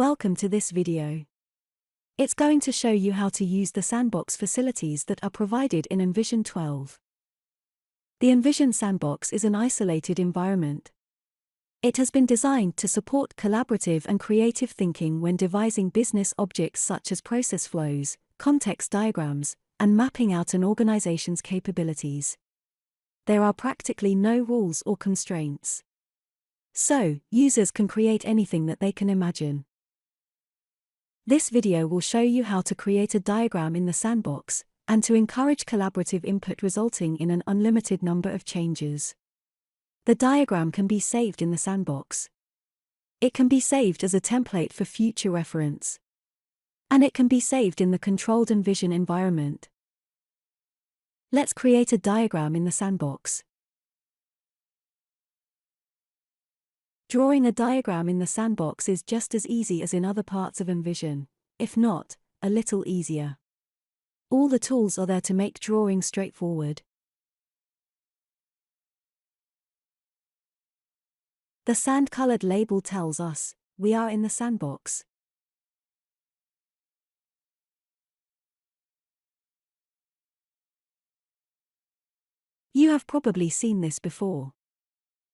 Welcome to this video. It's going to show you how to use the sandbox facilities that are provided in Envision 12. The Envision Sandbox is an isolated environment. It has been designed to support collaborative and creative thinking when devising business objects such as process flows, context diagrams, and mapping out an organization's capabilities. There are practically no rules or constraints. So, users can create anything that they can imagine. This video will show you how to create a diagram in the sandbox, and to encourage collaborative input resulting in an unlimited number of changes. The diagram can be saved in the sandbox. It can be saved as a template for future reference. And it can be saved in the controlled Envision environment. Let's create a diagram in the sandbox. Drawing a diagram in the sandbox is just as easy as in other parts of Envision, if not, a little easier. All the tools are there to make drawing straightforward. The sand-colored label tells us, we are in the sandbox. You have probably seen this before.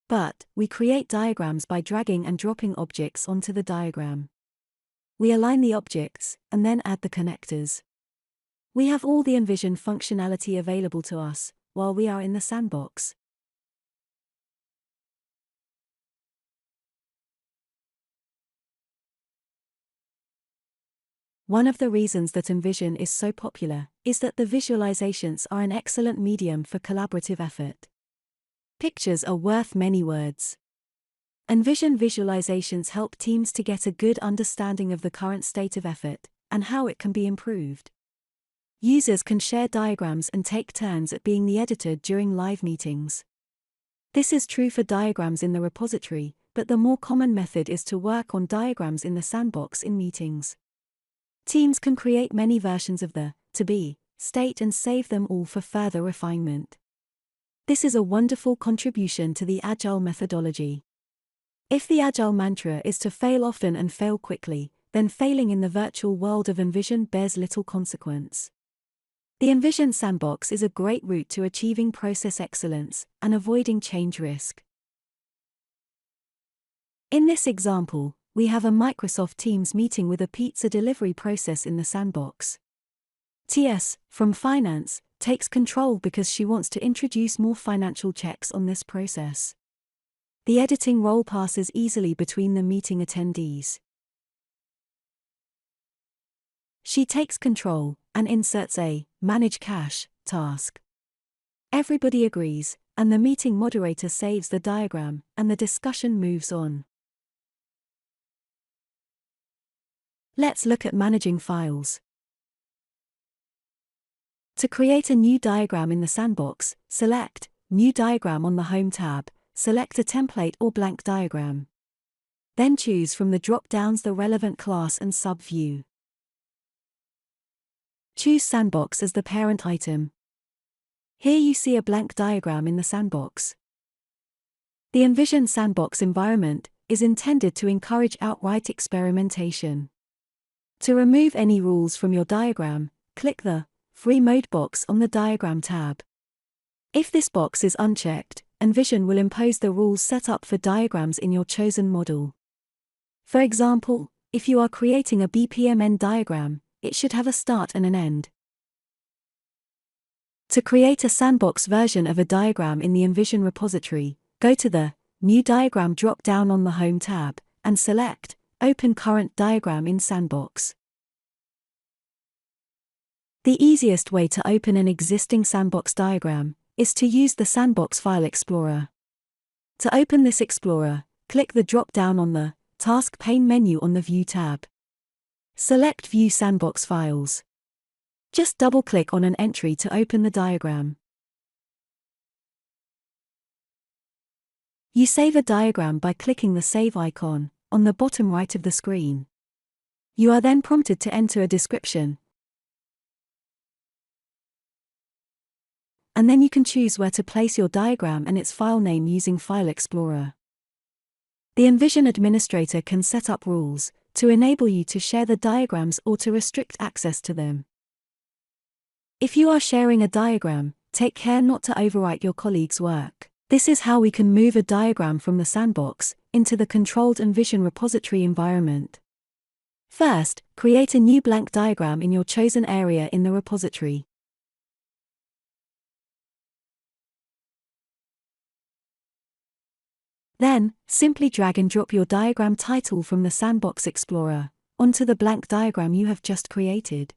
But, we create diagrams by dragging and dropping objects onto the diagram. We align the objects, and then add the connectors. We have all the Envision functionality available to us, while we are in the sandbox. One of the reasons that Envision is so popular is that the visualizations are an excellent medium for collaborative effort. Pictures are worth many words. Envision visualizations help teams to get a good understanding of the current state of effort, and how it can be improved. Users can share diagrams and take turns at being the editor during live meetings. This is true for diagrams in the repository, but the more common method is to work on diagrams in the sandbox in meetings. Teams can create many versions of the to-be state and save them all for further refinement. This is a wonderful contribution to the Agile methodology. If the Agile mantra is to fail often and fail quickly, then failing in the virtual world of Envision bears little consequence. The Envision Sandbox is a great route to achieving process excellence and avoiding change risk. In this example, we have a Microsoft Teams meeting with a pizza delivery process in the sandbox. TS, from finance, takes control because she wants to introduce more financial checks on this process. The editing role passes easily between the meeting attendees. She takes control and inserts a manage cash task. Everybody agrees, and the meeting moderator saves the diagram, and the discussion moves on. Let's look at managing files. To create a new diagram in the sandbox, select New Diagram on the Home tab, select a template or blank diagram. Then choose from the drop-downs the relevant class and sub-view. Choose Sandbox as the parent item. Here you see a blank diagram in the sandbox. The Envision Sandbox environment is intended to encourage outright experimentation. To remove any rules from your diagram, click the Free Mode box on the Diagram tab. If this box is unchecked, Envision will impose the rules set up for diagrams in your chosen model. For example, if you are creating a BPMN diagram, it should have a start and an end. To create a sandbox version of a diagram in the Envision repository, go to the New Diagram drop-down on the Home tab, and select Open Current Diagram in Sandbox. The easiest way to open an existing sandbox diagram is to use the Sandbox File Explorer. To open this Explorer, click the drop-down on the Task pane menu on the View tab. Select View Sandbox Files. Just double-click on an entry to open the diagram. You save a diagram by clicking the Save icon on the bottom right of the screen. You are then prompted to enter a description, and then you can choose where to place your diagram and its file name using File Explorer. The Envision administrator can set up rules to enable you to share the diagrams or to restrict access to them. If you are sharing a diagram, take care not to overwrite your colleague's work. This is how we can move a diagram from the sandbox into the controlled Envision repository environment. First, create a new blank diagram in your chosen area in the repository. Then, simply drag and drop your diagram title from the Sandbox Explorer onto the blank diagram you have just created.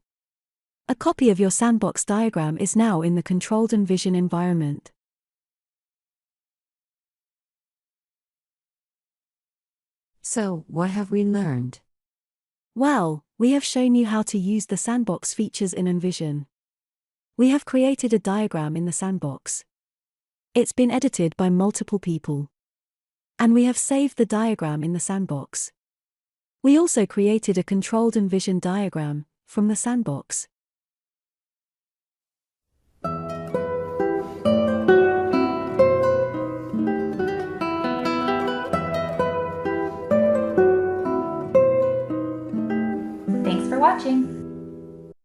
A copy of your sandbox diagram is now in the controlled Envision environment. So, what have we learned? Well, we have shown you how to use the sandbox features in Envision. We have created a diagram in the sandbox. It's been edited by multiple people. And we have saved the diagram in the sandbox. We also created a controlled Envision diagram from the sandbox.